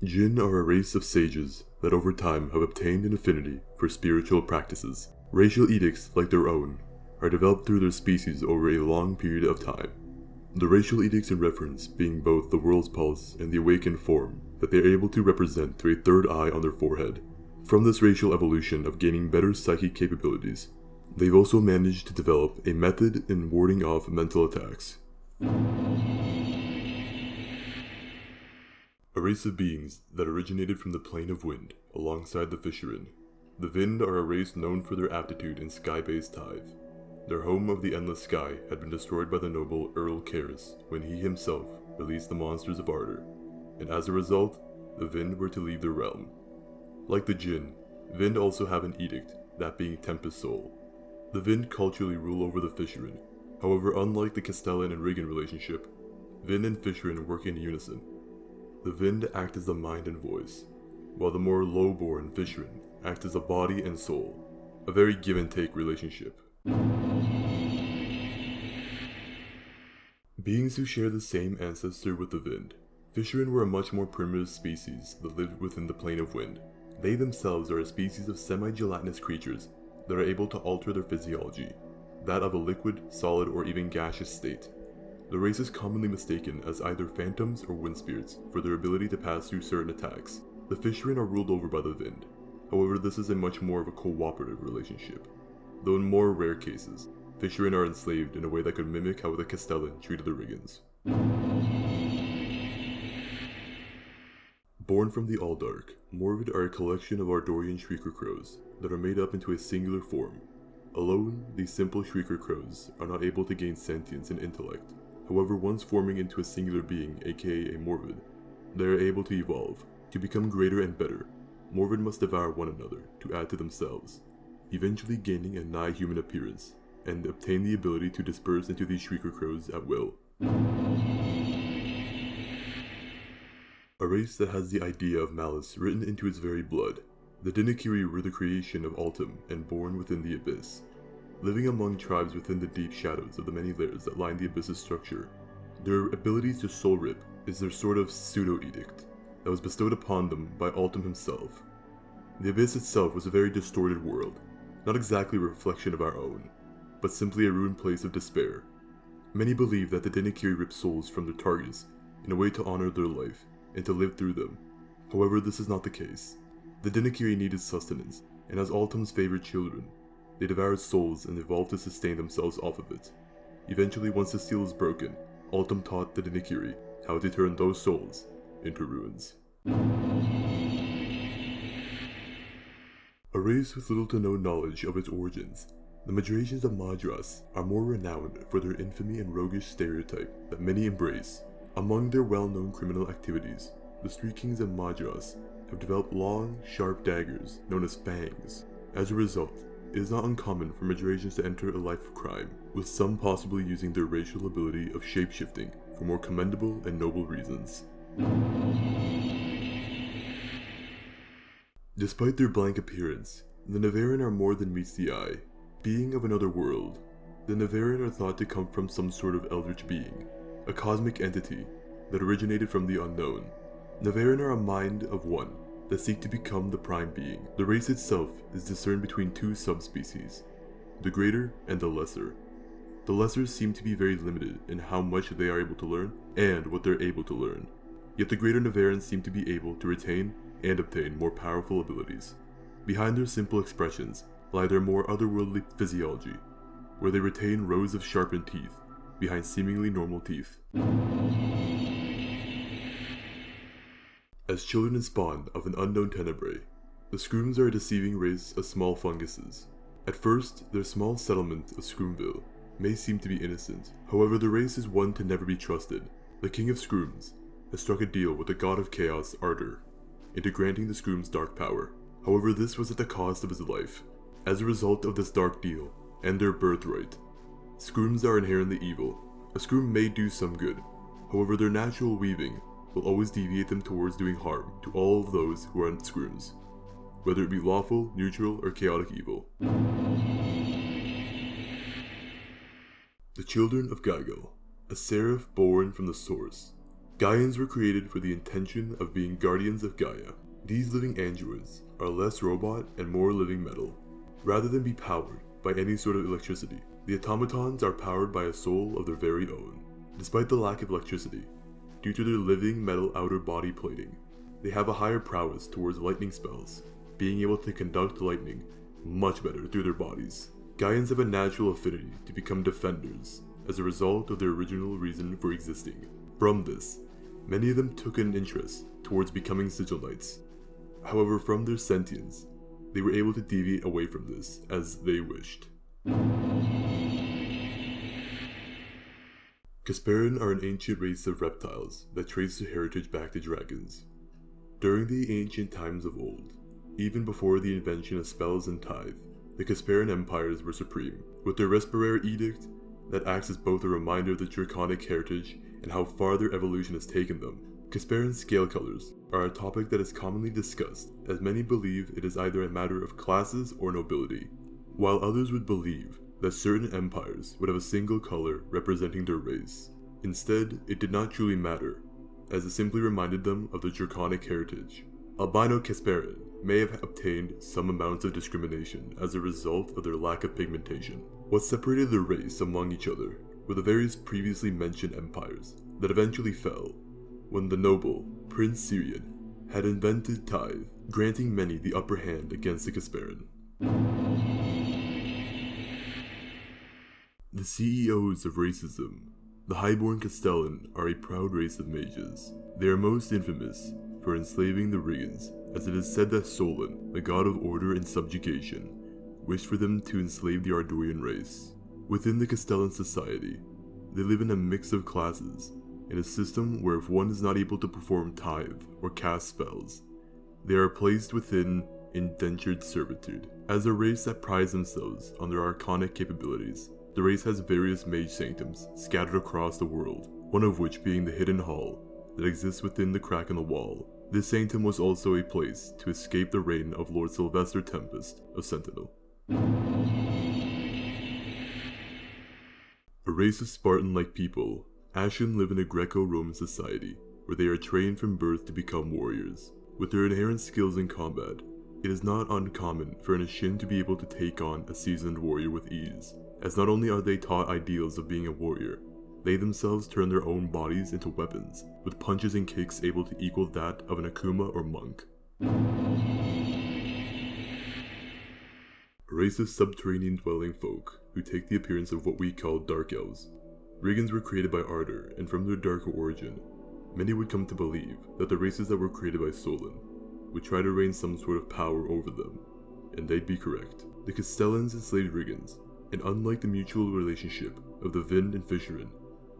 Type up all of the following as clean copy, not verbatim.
Jinn are a race of sages that over time have obtained an affinity for spiritual practices. Racial edicts like their own are developed through their species over a long period of time. The racial edicts in reference being both the world's pulse and the awakened form that they are able to represent through a third eye on their forehead. From this racial evolution of gaining better psychic capabilities, they've also managed to develop a method in warding off mental attacks. A race of beings that originated from the plane of wind alongside the fishermen. The Vind are a race known for their aptitude in sky-based tithe. Their home of the endless sky had been destroyed by the noble Earl Caris when he himself released the monsters of Ardor, and as a result, the Vind were to leave their realm. Like the Jinn, Vind also have an edict, that being Tempest Soul. The Vind culturally rule over the fishermen. However, unlike the Castellan and Rigan relationship, Vind and fishermen work in unison. The Vind act as the mind and voice, while the more low-born fishermen act as the body and soul, a very give-and-take relationship. Beings who share the same ancestor with the Vind, fishermen were a much more primitive species that lived within the plane of wind. They themselves are a species of semi-gelatinous creatures that are able to alter their physiology, that of a liquid, solid, or even gaseous state. The race is commonly mistaken as either phantoms or wind spirits for their ability to pass through certain attacks. The fishermen are ruled over by the Vind. However, this is a much more of a cooperative relationship. Though in more rare cases, fishermen are enslaved in a way that could mimic how the Castellan treated the Rigans. Born from the All-Dark, Morid are a collection of Ardorian Shrieker Crows that are made up into a singular form. Alone, these simple Shrieker Crows are not able to gain sentience and intellect. However, once forming into a singular being, aka a Morid, they are able to evolve. To become greater and better, Morid must devour one another to add to themselves, eventually gaining a nigh-human appearance, and obtain the ability to disperse into these Shrieker Crows at will. A race that has the idea of malice written into its very blood. The Dinakiri were the creation of Altum and born within the Abyss. Living among tribes within the deep shadows of the many layers that line the Abyss's structure, their ability to soul rip is their sort of pseudo-edict that was bestowed upon them by Altum himself. The Abyss itself was a very distorted world, not exactly a reflection of our own, but simply a ruined place of despair. Many believe that the Dinakiri rip souls from their targets in a way to honor their life and to live through them. However, this is not the case. The Dinakiri needed sustenance, and as Altum's favorite children, they devoured souls and evolved to sustain themselves off of it. Eventually, once the seal is broken, Altum taught the Dinakiri how to turn those souls into ruins. A race with little to no knowledge of its origins, the Madrasians of Madras are more renowned for their infamy and roguish stereotype that many embrace. Among their well-known criminal activities, the Street Kings of Madras have developed long, sharp daggers known as fangs. As a result, it is not uncommon for Madrasians to enter a life of crime, with some possibly using their racial ability of shape-shifting for more commendable and noble reasons. Despite their blank appearance, the Nevarin are more than meets the eye. Being of another world, the Nevarin are thought to come from some sort of eldritch being, a cosmic entity that originated from the unknown. Nevarin are a mind of one that seek to become the prime being. The race itself is discerned between two subspecies, the greater and the lesser. The lessers seem to be very limited in how much they are able to learn and what they're able to learn. Yet the greater Nevarins seem to be able to retain and obtain more powerful abilities. Behind their simple expressions lie their more otherworldly physiology, where they retain rows of sharpened teeth behind seemingly normal teeth. As children and spawn of an unknown tenebrae, the Scrums are a deceiving race of small funguses. At first, their small settlement of Scrumville may seem to be innocent. However, the race is one to never be trusted. The King of Scrums has struck a deal with the god of chaos, Ardor, into granting the Scrums dark power. However, this was at the cost of his life. As a result of this dark deal, and their birthright, Scrums are inherently evil. A Scrum may do some good, however their natural weaving will always deviate them towards doing harm to all of those who aren't Scrums, whether it be lawful, neutral, or chaotic evil. The Children of Gaia. a serif born from the source. Gaians were created for the intention of being guardians of Gaia. These living androids are less robot and more living metal. Rather than be powered by any sort of electricity, the automatons are powered by a soul of their very own. Despite the lack of electricity, due to their living metal outer body plating, they have a higher prowess towards lightning spells, being able to conduct lightning much better through their bodies. Gaians have a natural affinity to become defenders as a result of their original reason for existing. From this, many of them took an interest towards becoming sigil knights. However, from their sentience, they were able to deviate away from this as they wished. Castellan are an ancient race of reptiles that trace their heritage back to dragons. During the ancient times of old, even before the invention of spells and tithe, the Castellan empires were supreme, with their Respirare edict that acts as both a reminder of the draconic heritage and how far their evolution has taken them. Castellan scale colors are a topic that is commonly discussed, as many believe it is either a matter of classes or nobility, while others would believe that certain empires would have a single color representing their race. Instead, it did not truly matter, as it simply reminded them of their draconic heritage. Albino Castellan may have obtained some amounts of discrimination as a result of their lack of pigmentation. What separated the race among each other were the various previously mentioned empires that eventually fell when the noble Prince Syrian had invented tithe, granting many the upper hand against the Castellan. The CEOs of racism, the highborn Castellan, are a proud race of mages. They are most infamous for enslaving the Riggins, as it is said that Solon, the god of order and subjugation, wished for them to enslave the Ardorian race. Within the Castellan society, they live in a mix of classes, in a system where if one is not able to perform tithe or cast spells, they are placed within indentured servitude. As a race that prides themselves on their arcanic capabilities, the race has various mage sanctums scattered across the world, one of which being the hidden hall that exists within the crack in the wall. This sanctum was also a place to escape the reign of Lord Sylvester Tempest of Sentinel. A race of Spartan-like people, Ashen live in a Greco-Roman society where they are trained from birth to become warriors. With their inherent skills in combat, it is not uncommon for an Ashen to be able to take on a seasoned warrior with ease, as not only are they taught ideals of being a warrior, they themselves turn their own bodies into weapons, with punches and kicks able to equal that of an Akuma or monk. A race of subterranean dwelling folk who take the appearance of what we call Dark Elves. Riggins were created by Ardor, and from their darker origin, many would come to believe that the races that were created by Solon would try to reign some sort of power over them, and they'd be correct. The Castellans enslaved Riggins, and unlike the mutual relationship of the Vind and Fishermen,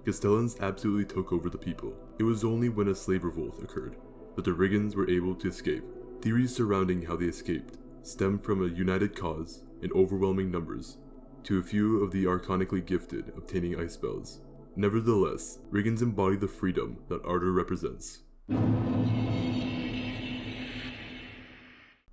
Castellans absolutely took over the people. It was only when a slave revolt occurred that the Riggins were able to escape. Theories surrounding how they escaped stem from a united cause in overwhelming numbers, to a few of the arcanically gifted obtaining ice spells. Nevertheless, Riggins embody the freedom that Ardor represents.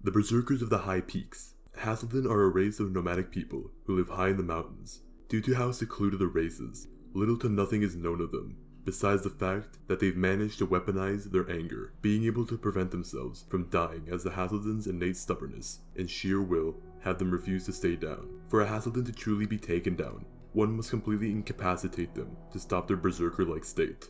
The Berserkers of the High Peaks. Hasselton are a race of nomadic people who live high in the mountains. Due to how secluded the race is, little to nothing is known of them, besides the fact that they've managed to weaponize their anger, being able to prevent themselves from dying as the Hasselton's innate stubbornness and sheer will have them refuse to stay down. For a Hasselton to truly be taken down, one must completely incapacitate them to stop their berserker-like state.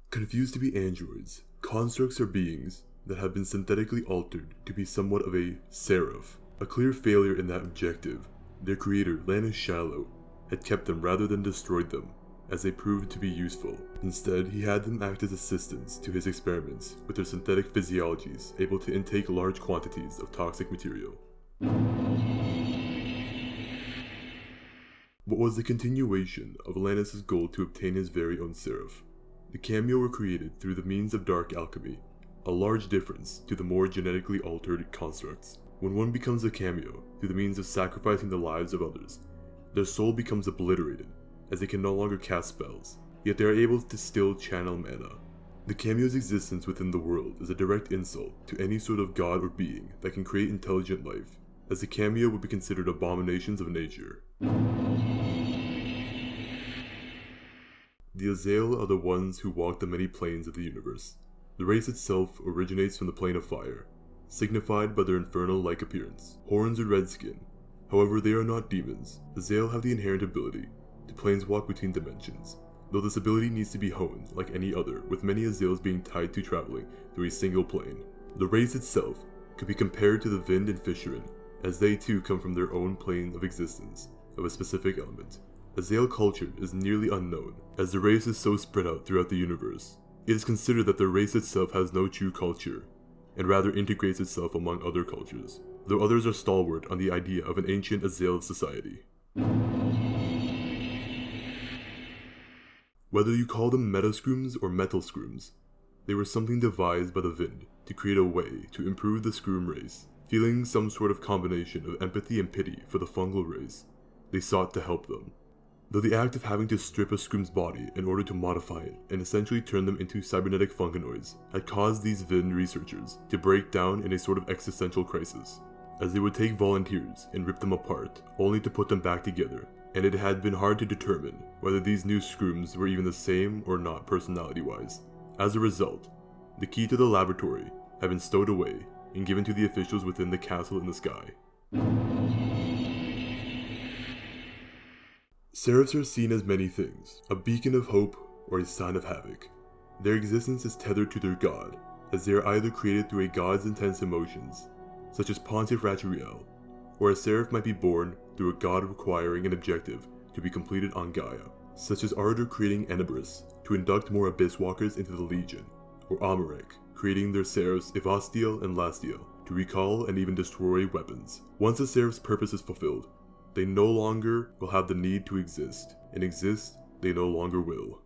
Confused to be androids, constructs are beings that have been synthetically altered to be somewhat of a serif. A clear failure in that objective, their creator, Lannis Shallow, had kept them rather than destroyed them, as they proved to be useful. Instead, he had them act as assistants to his experiments with their synthetic physiologies, able to intake large quantities of toxic material. What was the continuation of Lannis' goal to obtain his very own serif? The Cameo were created through the means of dark alchemy, a large difference to the more genetically altered constructs. When one becomes a Cameo through the means of sacrificing the lives of others, their soul becomes obliterated, as they can no longer cast spells, yet they are able to still channel mana. The Cameo's existence within the world is a direct insult to any sort of god or being that can create intelligent life, as the Cameo would be considered abominations of nature. The Azalea are the ones who walk the many planes of the universe. The race itself originates from the plane of fire, signified by their infernal-like appearance, horns and red skin. However, they are not demons. Azalea have the inherent ability to planeswalk between dimensions, though this ability needs to be honed like any other, with many Azaleas being tied to traveling through a single plane. The race itself could be compared to the Vind and Fisherin, as they too come from their own plane of existence of a specific element. Azalea culture is nearly unknown, as the race is so spread out throughout the universe. It is considered that the race itself has no true culture, and rather integrates itself among other cultures, though others are stalwart on the idea of an ancient Azalea society. Whether you call them meta-Scrums or metal Scrums, they were something devised by the Vind to create a way to improve the Scrum race. Feeling some sort of combination of empathy and pity for the fungal race, they sought to help them. Though the act of having to strip a Scrum's body in order to modify it and essentially turn them into cybernetic fungoids had caused these Vind researchers to break down in a sort of existential crisis, as they would take volunteers and rip them apart, only to put them back together, and it had been hard to determine whether these new Scrums were even the same or not personality-wise. As a result, the key to the laboratory had been stowed away and given to the officials within the castle in the sky. Serifs are seen as many things, a beacon of hope or a sign of havoc. Their existence is tethered to their god, as they are either created through a god's intense emotions, such as Pontiff Ratriel, or a serif might be born through a god requiring an objective to be completed on Gaia, such as Ardor creating Enabris to induct more Abyss Walkers into the Legion, or Amarek creating their serifs Evastiel and Lastiel to recall and even destroy weapons. Once a serif's purpose is fulfilled, they no longer will have the need to exist, and exist they no longer will.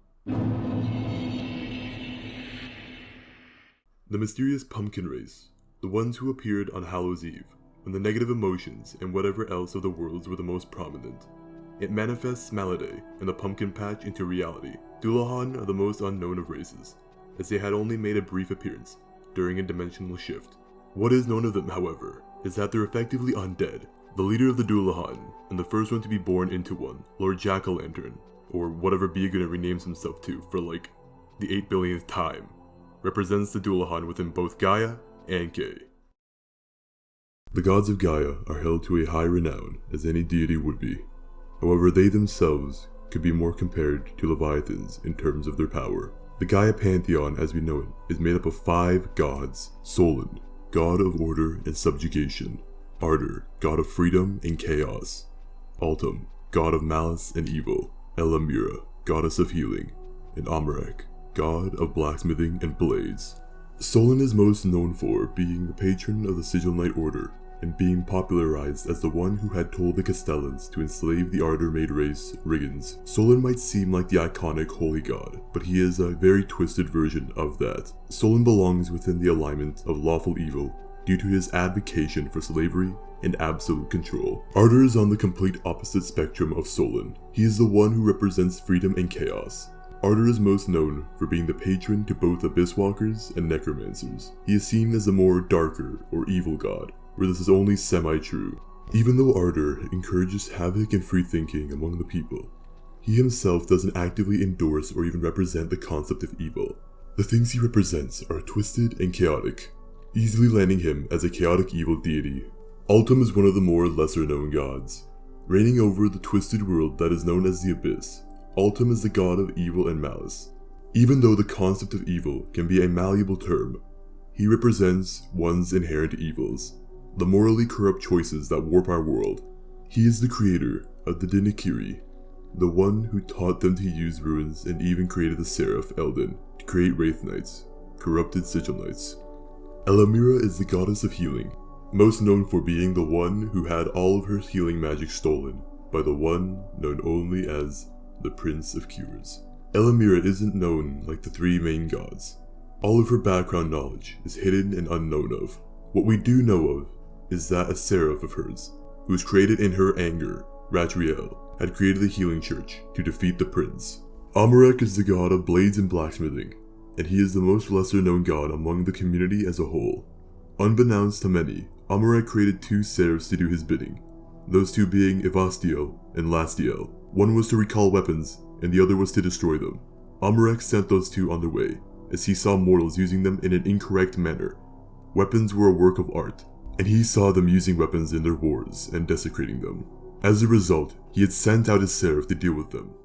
The mysterious pumpkin race, the ones who appeared on Hallows Eve, when the negative emotions and whatever else of the worlds were the most prominent. It manifests Malade and the pumpkin patch into reality. Dulhan are the most unknown of races, as they had only made a brief appearance during a dimensional shift. What is known of them, however, is that they're effectively undead. The leader of the dulhan, and the first one to be born into one, Lord Jack-o'-lantern, or whatever Beaguna renames himself to for like the 8 billionth time, represents the dulhan within both Gaia and Kay. The gods of Gaia are held to a high renown as any deity would be. However, they themselves could be more compared to leviathans in terms of their power. The Gaia pantheon as we know it is made up of 5 gods: Solon, god of order and subjugation; Ardor, god of freedom and chaos; Altum, god of malice and evil; Elamira, goddess of healing; and Amarek, god of blacksmithing and blades. Solon is most known for being the patron of the Sigil Knight Order, and being popularized as the one who had told the Castellans to enslave the Ardor-made race, Riggins. Solon might seem like the iconic holy god, but he is a very twisted version of that. Solon belongs within the alignment of lawful evil due to his advocacy for slavery and absolute control. Ardor is on the complete opposite spectrum of Solon. He is the one who represents freedom and chaos. Ardor is most known for being the patron to both Abyss Walkers and Necromancers. He is seen as a more darker or evil god, where this is only semi-true. Even though Ardor encourages havoc and free thinking among the people, he himself doesn't actively endorse or even represent the concept of evil. The things he represents are twisted and chaotic, easily landing him as a chaotic evil deity. Altum is one of the more lesser-known gods. Reigning over the twisted world that is known as the Abyss, Altum is the god of evil and malice. Even though the concept of evil can be a malleable term, he represents one's inherent evils, the morally corrupt choices that warp our world. He is the creator of the Dinakiri, the one who taught them to use runes and even created the serif Eldin to create Wraith Knights, corrupted Sigil Knights. Elamira is the goddess of healing, most known for being the one who had all of her healing magic stolen by the one known only as the Prince of Cures. Elamira isn't known like the 3 main gods. All of her background knowledge is hidden and unknown of. What we do know of is that a serif of hers, who was created in her anger, Ratriel, had created the healing church to defeat the prince. Amarek is the god of blades and blacksmithing, and he is the most lesser known god among the community as a whole. Unbeknownst to many, Amarek created 2 serifs to do his bidding, those 2 being Evastiel and Lastiel. One was to recall weapons, and the other was to destroy them. Amalek sent those two on their way, as he saw mortals using them in an incorrect manner. Weapons were a work of art, and he saw them using weapons in their wars and desecrating them. As a result, he had sent out his serif to deal with them.